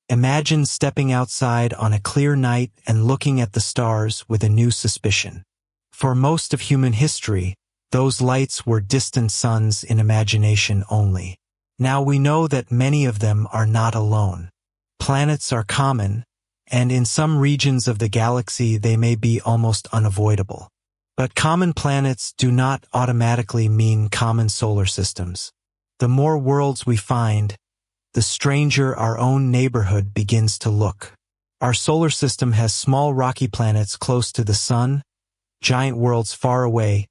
Imagine stepping outside on a clear night and looking at the stars with a new suspicion. For most of human history, those lights were distant suns in imagination only. Now we know that many of them are not alone. Planets are common, and in some regions of the galaxy they may be almost unavoidable. But common planets do not automatically mean common solar systems. The more worlds we find, the stranger our own neighborhood begins to look. Our solar system has small rocky planets close to the Sun, giant worlds far away,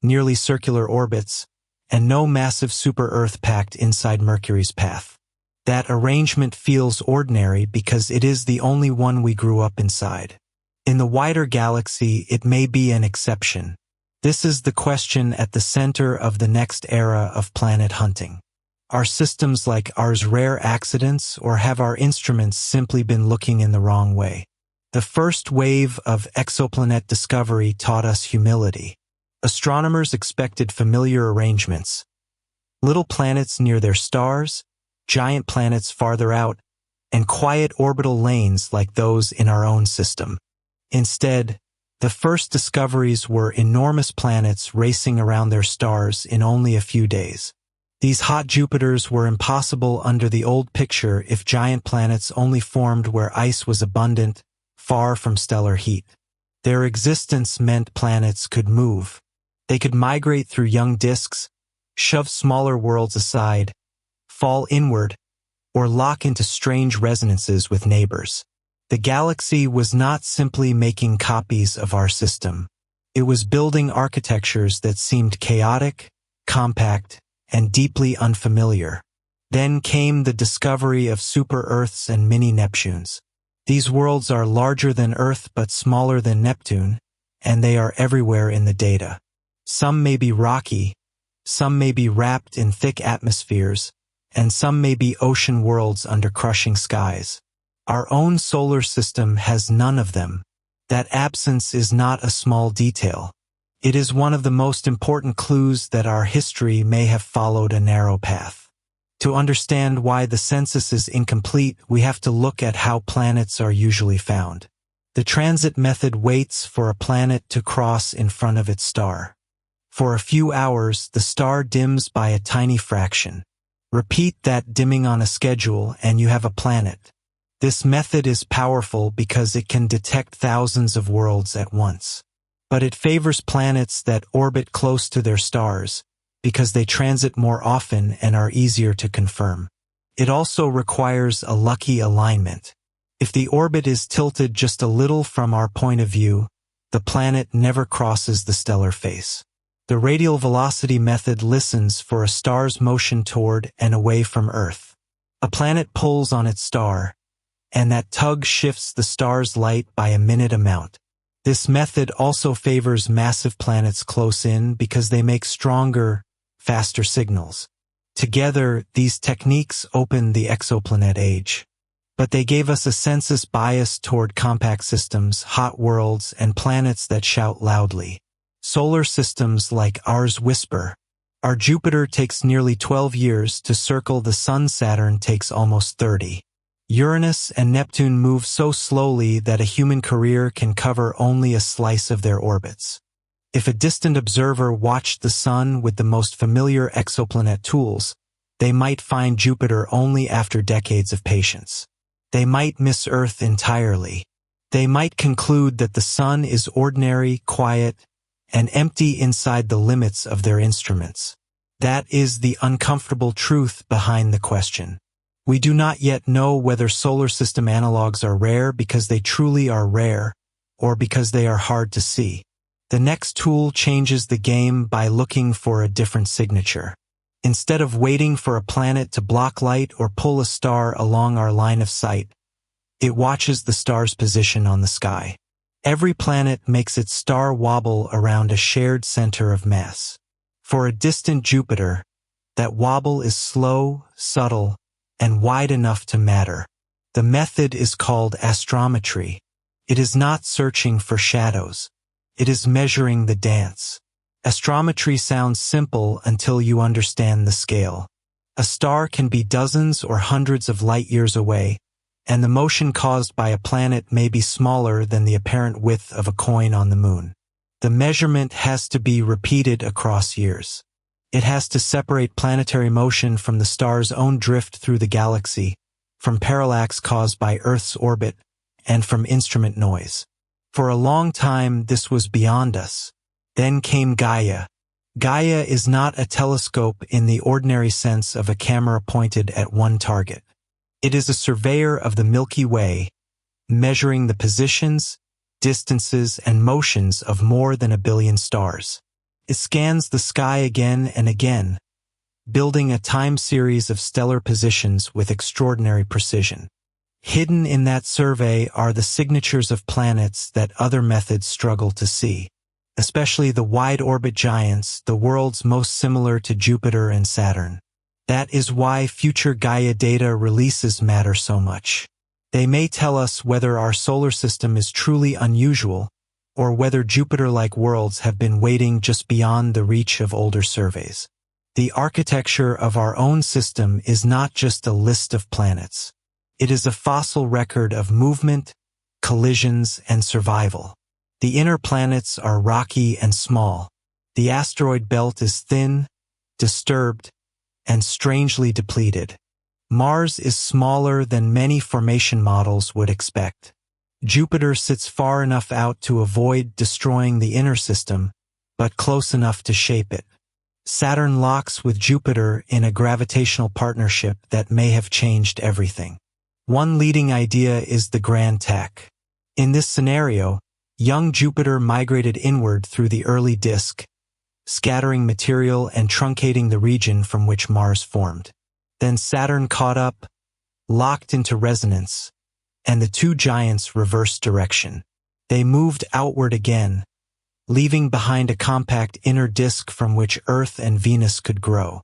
nearly circular orbits, and no massive super-Earth packed inside Mercury's path. That arrangement feels ordinary because it is the only one we grew up inside. In the wider galaxy, it may be an exception. This is the question at the center of the next era of planet hunting. Are systems like ours rare accidents, or have our instruments simply been looking in the wrong way? The first wave of exoplanet discovery taught us humility. Astronomers expected familiar arrangements. Little planets near their stars, giant planets farther out, and quiet orbital lanes like those in our own system. Instead, the first discoveries were enormous planets racing around their stars in only a few days. These hot Jupiters were impossible under the old picture if giant planets only formed where ice was abundant, far from stellar heat. Their existence meant planets could move. They could migrate through young disks, shove smaller worlds aside, fall inward, or lock into strange resonances with neighbors. The galaxy was not simply making copies of our system. It was building architectures that seemed chaotic, compact, and deeply unfamiliar. Then came the discovery of super-Earths and mini-Neptunes. These worlds are larger than Earth but smaller than Neptune, and they are everywhere in the data. Some may be rocky, some may be wrapped in thick atmospheres, and some may be ocean worlds under crushing skies. Our own solar system has none of them. That absence is not a small detail. It is one of the most important clues that our history may have followed a narrow path. To understand why the census is incomplete, we have to look at how planets are usually found. The transit method waits for a planet to cross in front of its star. For a few hours, the star dims by a tiny fraction. Repeat that dimming on a schedule and you have a planet. This method is powerful because it can detect thousands of worlds at once. But it favors planets that orbit close to their stars, because they transit more often and are easier to confirm. It also requires a lucky alignment. If the orbit is tilted just a little from our point of view, the planet never crosses the stellar face. The radial velocity method listens for a star's motion toward and away from Earth. A planet pulls on its star, and that tug shifts the star's light by a minute amount. This method also favors massive planets close in because they make stronger, faster signals. Together, these techniques opened the exoplanet age. But they gave us a census bias toward compact systems, hot worlds, and planets that shout loudly. Solar systems like ours whisper. Our Jupiter takes nearly 12 years to circle the Sun. Saturn takes almost 30. Uranus and Neptune move so slowly that a human career can cover only a slice of their orbits. If a distant observer watched the Sun with the most familiar exoplanet tools, they might find Jupiter only after decades of patience. They might miss Earth entirely. They might conclude that the Sun is ordinary, quiet, and empty inside the limits of their instruments. That is the uncomfortable truth behind the question. We do not yet know whether solar system analogs are rare because they truly are rare, or because they are hard to see. The next tool changes the game by looking for a different signature. Instead of waiting for a planet to block light or pull a star along our line of sight, it watches the star's position on the sky. Every planet makes its star wobble around a shared center of mass. For a distant Jupiter, that wobble is slow, subtle, and wide enough to matter. The method is called astrometry. It is not searching for shadows. It is measuring the dance. Astrometry sounds simple until you understand the scale. A star can be dozens or hundreds of light years away, and the motion caused by a planet may be smaller than the apparent width of a coin on the moon. The measurement has to be repeated across years. It has to separate planetary motion from the star's own drift through the galaxy, from parallax caused by Earth's orbit, and from instrument noise. For a long time, this was beyond us. Then came Gaia. Gaia is not a telescope in the ordinary sense of a camera pointed at one target. It is a surveyor of the Milky Way, measuring the positions, distances, and motions of more than 1 billion stars. It scans the sky again and again, building a time series of stellar positions with extraordinary precision. Hidden in that survey are the signatures of planets that other methods struggle to see, especially the wide-orbit giants, the worlds most similar to Jupiter and Saturn. That is why future Gaia data releases matter so much. They may tell us whether our solar system is truly unusual, or whether Jupiter-like worlds have been waiting just beyond the reach of older surveys. The architecture of our own system is not just a list of planets. It is a fossil record of movement, collisions, and survival. The inner planets are rocky and small. The asteroid belt is thin, disturbed, and strangely depleted. Mars is smaller than many formation models would expect. Jupiter sits far enough out to avoid destroying the inner system, but close enough to shape it. Saturn locks with Jupiter in a gravitational partnership that may have changed everything. One leading idea is the grand tack. In this scenario, young Jupiter migrated inward through the early disk, scattering material and truncating the region from which Mars formed. Then Saturn caught up, locked into resonance, and the two giants reversed direction. They moved outward again, leaving behind a compact inner disk from which Earth and Venus could grow.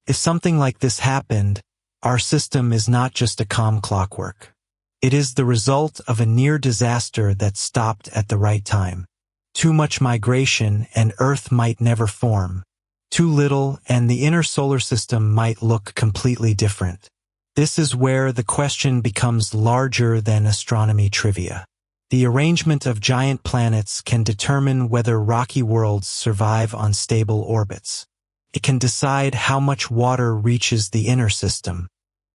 If something like this happened, our system is not just a calm clockwork. It is the result of a near disaster that stopped at the right time. Too much migration and Earth might never form. Too little and the inner solar system might look completely different. This is where the question becomes larger than astronomy trivia. The arrangement of giant planets can determine whether rocky worlds survive on stable orbits. It can decide how much water reaches the inner system.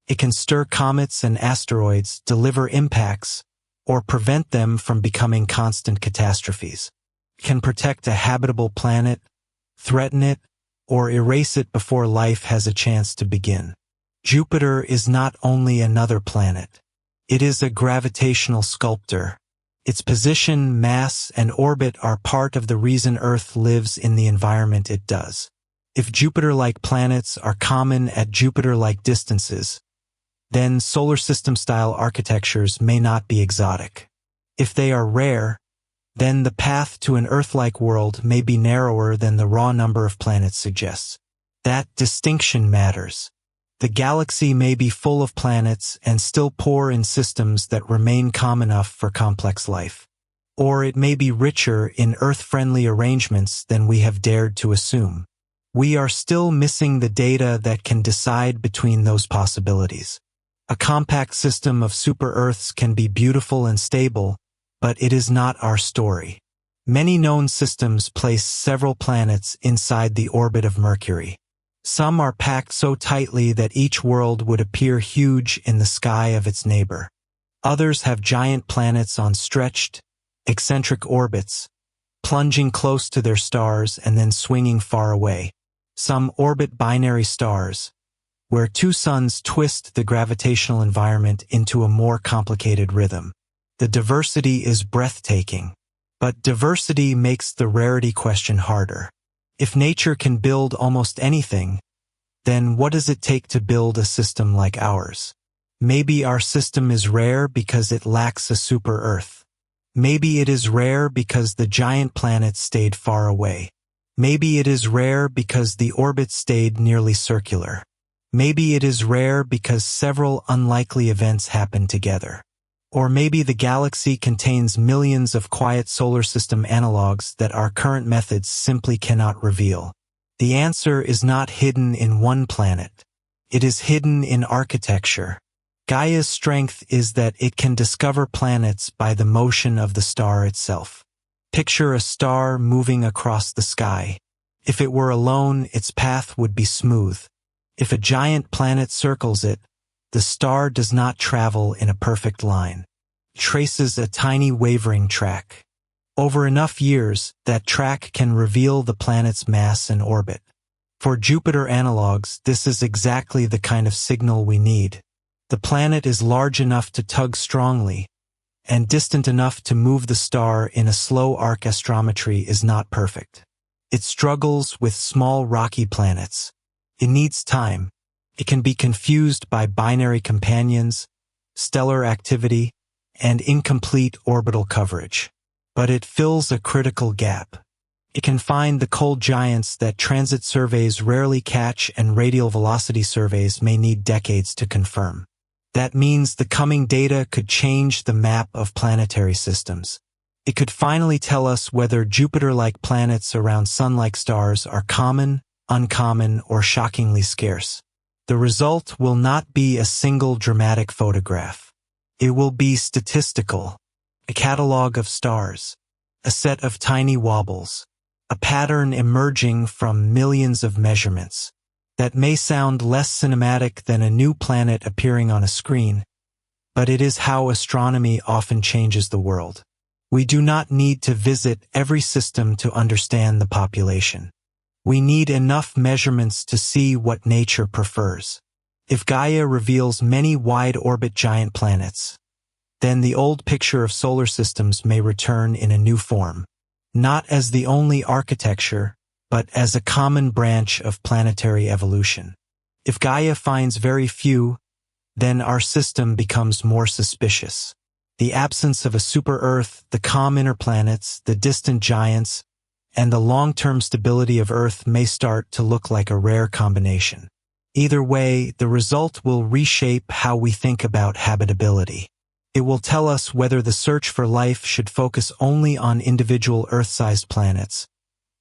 It can stir comets and asteroids, deliver impacts, or prevent them from becoming constant catastrophes. It can protect a habitable planet, threaten it, or erase it before life has a chance to begin. Jupiter is not only another planet. It is a gravitational sculptor. Its position, mass, and orbit are part of the reason Earth lives in the environment it does. If Jupiter-like planets are common at Jupiter-like distances, then solar system-style architectures may not be exotic. If they are rare, then the path to an Earth-like world may be narrower than the raw number of planets suggests. That distinction matters. The galaxy may be full of planets and still poor in systems that remain calm enough for complex life. Or it may be richer in Earth-friendly arrangements than we have dared to assume. We are still missing the data that can decide between those possibilities. A compact system of super-Earths can be beautiful and stable, but it is not our story. Many known systems place several planets inside the orbit of Mercury. Some are packed so tightly that each world would appear huge in the sky of its neighbor. Others have giant planets on stretched, eccentric orbits, plunging close to their stars and then swinging far away. Some orbit binary stars, where two suns twist the gravitational environment into a more complicated rhythm. The diversity is breathtaking, but diversity makes the rarity question harder. If nature can build almost anything, then what does it take to build a system like ours? Maybe our system is rare because it lacks a super-Earth. Maybe it is rare because the giant planets stayed far away. Maybe it is rare because the orbit stayed nearly circular. Maybe it is rare because several unlikely events happened together. Or maybe the galaxy contains millions of quiet solar system analogs that our current methods simply cannot reveal. The answer is not hidden in one planet. It is hidden in architecture. Gaia's strength is that it can discover planets by the motion of the star itself. Picture a star moving across the sky. If it were alone, its path would be smooth. If a giant planet circles it, the star does not travel in a perfect line. It traces a tiny wavering track. Over enough years, that track can reveal the planet's mass and orbit. For Jupiter analogs, this is exactly the kind of signal we need. The planet is large enough to tug strongly, and distant enough to move the star in a slow arc. Astrometry is not perfect. It struggles with small rocky planets. It needs time. It can be confused by binary companions, stellar activity, and incomplete orbital coverage. But it fills a critical gap. It can find the cold giants that transit surveys rarely catch and radial velocity surveys may need decades to confirm. That means the coming data could change the map of planetary systems. It could finally tell us whether Jupiter-like planets around Sun-like stars are common, uncommon, or shockingly scarce. The result will not be a single dramatic photograph. It will be statistical, a catalog of stars, a set of tiny wobbles, a pattern emerging from millions of measurements. That may sound less cinematic than a new planet appearing on a screen, but it is how astronomy often changes the world. We do not need to visit every system to understand the population. We need enough measurements to see what nature prefers. If Gaia reveals many wide-orbit giant planets, then the old picture of solar systems may return in a new form, not as the only architecture, but as a common branch of planetary evolution. If Gaia finds very few, then our system becomes more suspicious. The absence of a super-Earth, the calm inner planets, the distant giants, and the long-term stability of Earth may start to look like a rare combination. Either way, the result will reshape how we think about habitability. It will tell us whether the search for life should focus only on individual Earth-sized planets,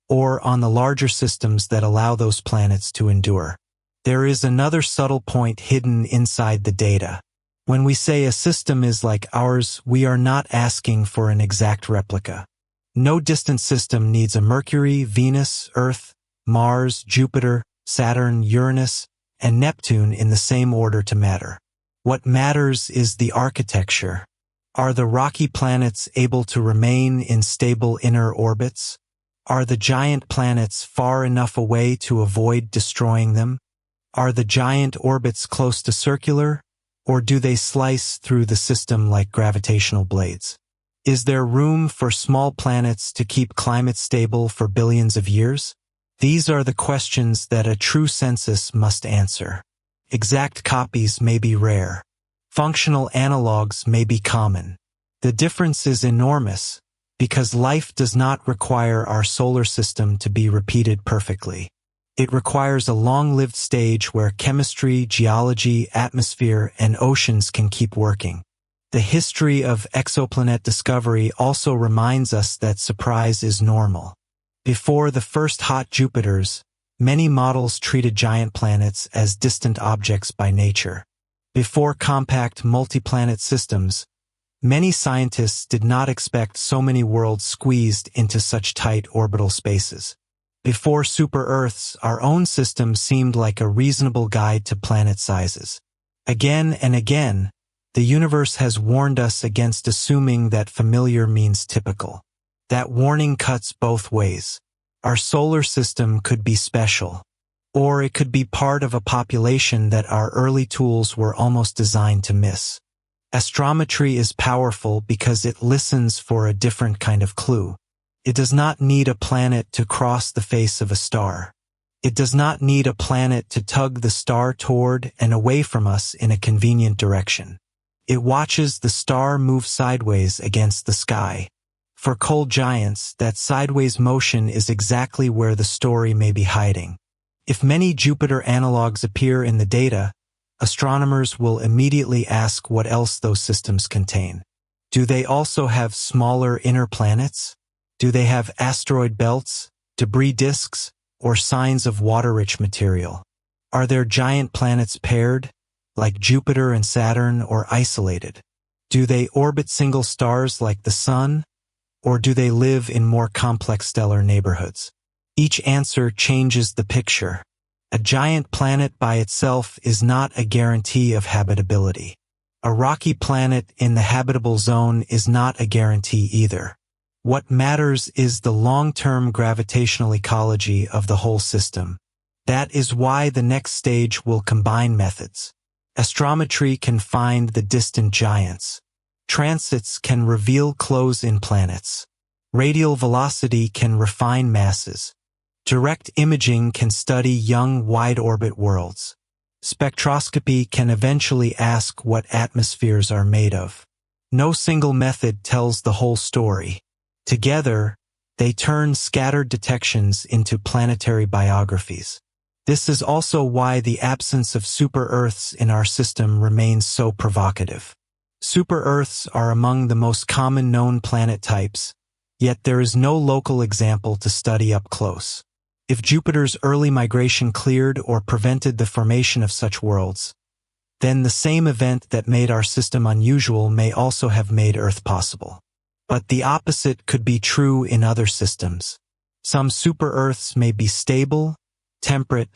or on the larger systems that allow those planets to endure. There is another subtle point hidden inside the data. When we say a system is like ours, we are not asking for an exact replica. No distant system needs a Mercury, Venus, Earth, Mars, Jupiter, Saturn, Uranus, and Neptune in the same order to matter. What matters is the architecture. Are the rocky planets able to remain in stable inner orbits? Are the giant planets far enough away to avoid destroying them? Are the giant orbits close to circular, or do they slice through the system like gravitational blades? Is there room for small planets to keep climate stable for billions of years? These are the questions that a true census must answer. Exact copies may be rare. Functional analogs may be common. The difference is enormous, because life does not require our solar system to be repeated perfectly. It requires a long-lived stage where chemistry, geology, atmosphere, and oceans can keep working. The history of exoplanet discovery also reminds us that surprise is normal. Before the first hot Jupiters, many models treated giant planets as distant objects by nature. Before compact multi-planet systems, many scientists did not expect so many worlds squeezed into such tight orbital spaces. Before super-Earths, our own system seemed like a reasonable guide to planet sizes. Again and again, the universe has warned us against assuming that familiar means typical. That warning cuts both ways. Our solar system could be special, or it could be part of a population that our early tools were almost designed to miss. Astrometry is powerful because it listens for a different kind of clue. It does not need a planet to cross the face of a star. It does not need a planet to tug the star toward and away from us in a convenient direction. It watches the star move sideways against the sky. For cold giants, that sideways motion is exactly where the story may be hiding. If many Jupiter analogs appear in the data, astronomers will immediately ask what else those systems contain. Do they also have smaller inner planets? Do they have asteroid belts, debris disks, or signs of water-rich material? Are their giant planets paired, like Jupiter and Saturn, or isolated? Do they orbit single stars like the Sun, or do they live in more complex stellar neighborhoods? Each answer changes the picture. A giant planet by itself is not a guarantee of habitability. A rocky planet in the habitable zone is not a guarantee either. What matters is the long-term gravitational ecology of the whole system. That is why the next stage will combine methods. Astrometry can find the distant giants. Transits can reveal close-in planets. Radial velocity can refine masses. Direct imaging can study young wide-orbit worlds. Spectroscopy can eventually ask what atmospheres are made of. No single method tells the whole story. Together, they turn scattered detections into planetary biographies. This is also why the absence of super-Earths in our system remains so provocative. Super-Earths are among the most common known planet types, yet there is no local example to study up close. If Jupiter's early migration cleared or prevented the formation of such worlds, then the same event that made our system unusual may also have made Earth possible. But the opposite could be true in other systems. Some super-Earths may be stable, temperate,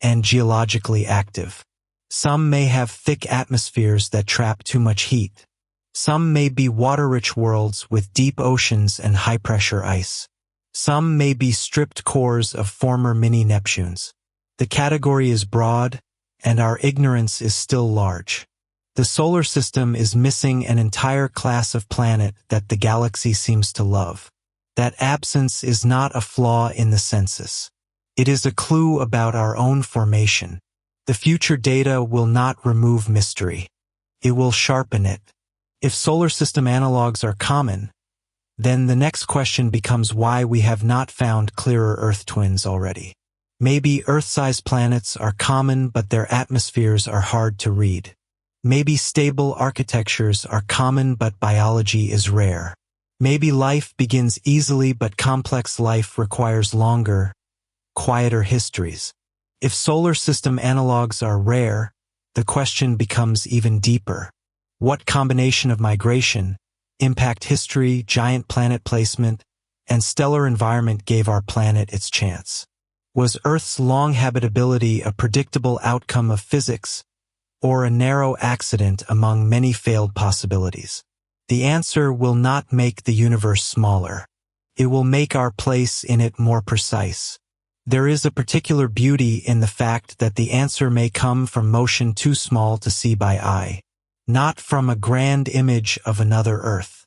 and geologically active. Some may have thick atmospheres that trap too much heat. Some may be water-rich worlds with deep oceans and high-pressure ice. Some may be stripped cores of former mini-Neptunes. The category is broad, and our ignorance is still large. The solar system is missing an entire class of planet that the galaxy seems to love. That absence is not a flaw in the census. It is a clue about our own formation. The future data will not remove mystery. It will sharpen it. If solar system analogs are common, then the next question becomes why we have not found clearer Earth twins already. Maybe Earth-sized planets are common, but their atmospheres are hard to read. Maybe stable architectures are common, but biology is rare. Maybe life begins easily, but complex life requires longer, quieter histories. If solar system analogs are rare, the question becomes even deeper. What combination of migration, impact history, giant planet placement, and stellar environment gave our planet its chance? Was Earth's long habitability a predictable outcome of physics, or a narrow accident among many failed possibilities? The answer will not make the universe smaller. It will make our place in it more precise. There is a particular beauty in the fact that the answer may come from motion too small to see by eye. Not from a grand image of another Earth.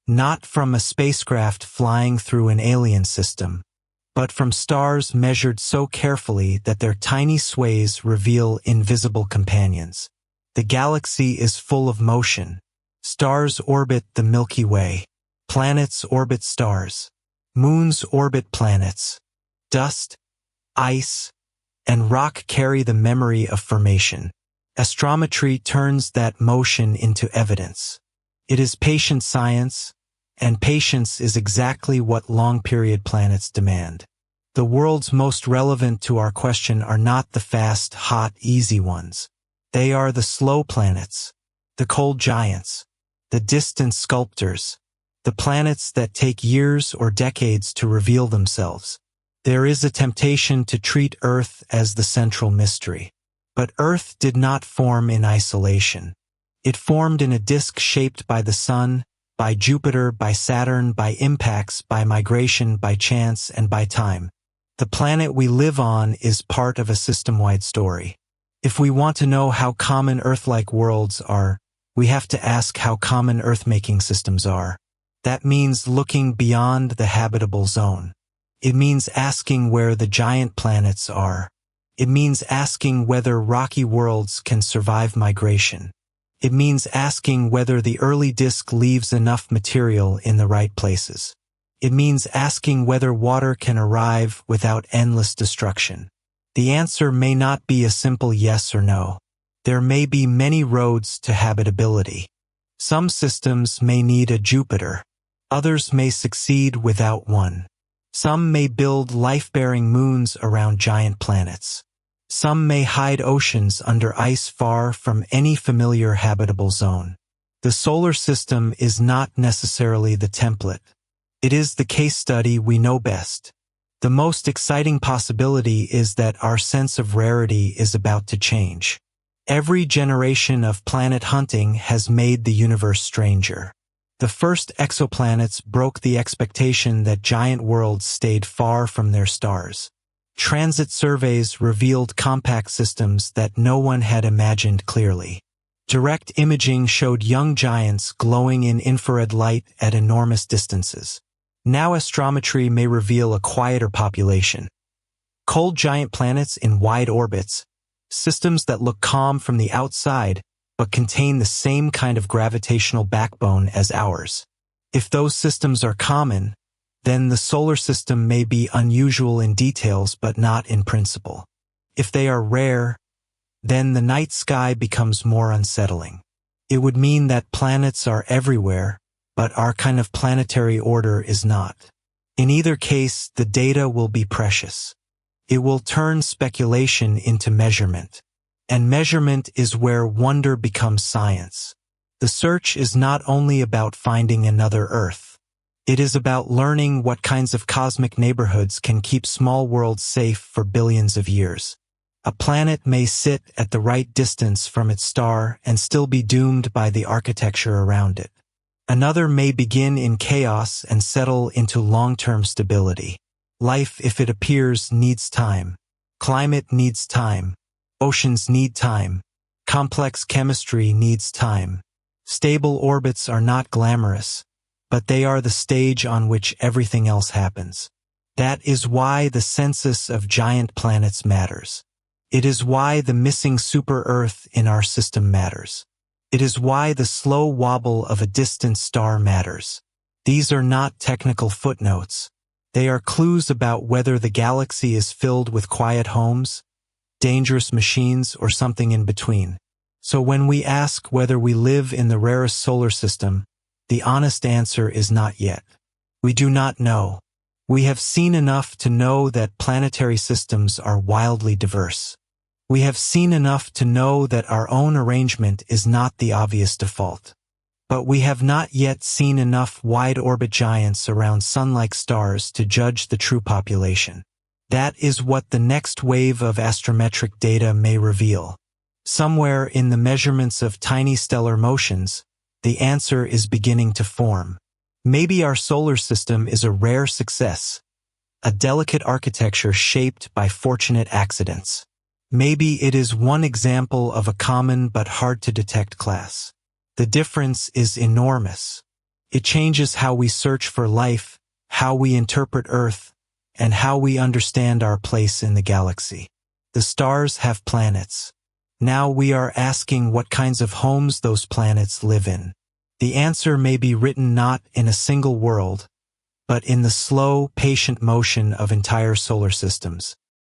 Not from a spacecraft flying through an alien system. But from stars measured so carefully that their tiny sways reveal invisible companions. The galaxy is full of motion. Stars orbit the Milky Way. Planets orbit stars. Moons orbit planets. Dust, ice, and rock carry the memory of formation. Astrometry turns that motion into evidence. It is patient science, and patience is exactly what long-period planets demand. The worlds most relevant to our question are not the fast, hot, easy ones. They are the slow planets, the cold giants, the distant sculptors, the planets that take years or decades to reveal themselves. There is a temptation to treat Earth as the central mystery. But Earth did not form in isolation. It formed in a disk shaped by the Sun, by Jupiter, by Saturn, by impacts, by migration, by chance, and by time. The planet we live on is part of a system-wide story. If we want to know how common Earth-like worlds are, we have to ask how common Earth-making systems are. That means looking beyond the habitable zone. It means asking where the giant planets are. It means asking whether rocky worlds can survive migration. It means asking whether the early disk leaves enough material in the right places. It means asking whether water can arrive without endless destruction. The answer may not be a simple yes or no. There may be many roads to habitability. Some systems may need a Jupiter. Others may succeed without one. Some may build life-bearing moons around giant planets. Some may hide oceans under ice far from any familiar habitable zone. The solar system is not necessarily the template. It is the case study we know best. The most exciting possibility is that our sense of rarity is about to change. Every generation of planet hunting has made the universe stranger. The first exoplanets broke the expectation that giant worlds stayed far from their stars. Transit surveys revealed compact systems that no one had imagined clearly. Direct imaging showed young giants glowing in infrared light at enormous distances. Now astrometry may reveal a quieter population. Cold giant planets in wide orbits, systems that look calm from the outside but contain the same kind of gravitational backbone as ours. If those systems are common, then the solar system may be unusual in details but not in principle. If they are rare, then the night sky becomes more unsettling. It would mean that planets are everywhere, but our kind of planetary order is not. In either case, the data will be precious. It will turn speculation into measurement. And measurement is where wonder becomes science. The search is not only about finding another Earth. It is about learning what kinds of cosmic neighborhoods can keep small worlds safe for billions of years. A planet may sit at the right distance from its star and still be doomed by the architecture around it. Another may begin in chaos and settle into long-term stability. Life, if it appears, needs time. Climate needs time. Oceans need time. Complex chemistry needs time. Stable orbits are not glamorous, but they are the stage on which everything else happens. That is why the census of giant planets matters. It is why the missing super-Earth in our system matters. It is why the slow wobble of a distant star matters. These are not technical footnotes. They are clues about whether the galaxy is filled with quiet homes, dangerous machines, or something in between. So when we ask whether we live in the rarest solar system, the honest answer is not yet. We do not know. We have seen enough to know that planetary systems are wildly diverse. We have seen enough to know that our own arrangement is not the obvious default. But we have not yet seen enough wide-orbit giants around sun-like stars to judge the true population. That is what the next wave of astrometric data may reveal. Somewhere in the measurements of tiny stellar motions, the answer is beginning to form. Maybe our solar system is a rare success, a delicate architecture shaped by fortunate accidents. Maybe it is one example of a common but hard-to-detect class. The difference is enormous. It changes how we search for life, how we interpret Earth, and how we understand our place in the galaxy. The stars have planets. Now we are asking what kinds of homes those planets live in. The answer may be written not in a single world, but in the slow, patient motion of entire solar systems.